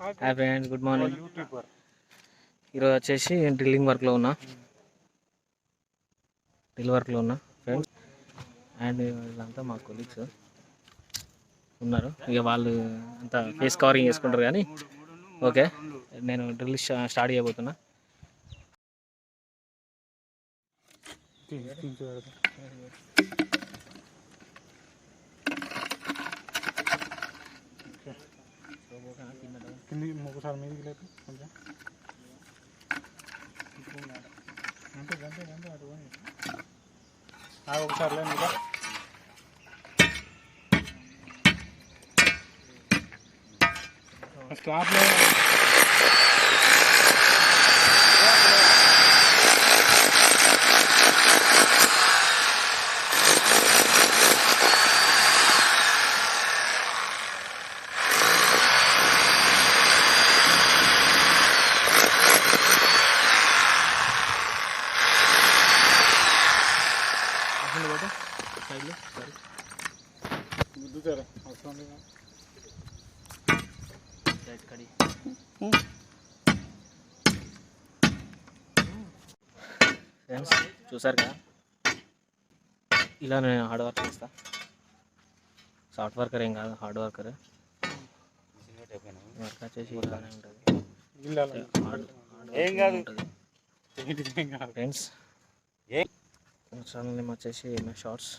Hi friends, good morning. ఈరోజు వచ్చేసి drilling వర్క్లో ఉన్నా ఫ్రెండ్స్. అండ్ వీళ్ళంతా మా కొలీగ్స్ ఉన్నారు. ఇక వాళ్ళు అంతా ఫేస్ కవరింగ్ చేసుకుంటారు కానీ ఓకే. నేను డ్రిల్ స్టార్ట్ చేయబోతున్నా. కింది ఒకసారి మీదికి లేదు కొంచెం అంటే గంటే అటు ఒకసారి లేదు మీద స్లాబ్లో సైడ్లో గుద్దుతారా అవసరం లేదా సైడ్ కడి ఫ్రెండ్స్ చూసారు కదా, ఇలా నేను హార్డ్ వర్క్ చేస్తా. సాఫ్ట్ వర్కర్ ఏం కాదు, హార్డ్ వర్కర్. వర్క్ వచ్చేసి ఇలానే ఉంటుంది. ఫ్రెండ్స్ ఛానల్ నేమ్ వచ్చేసి షార్ట్స్.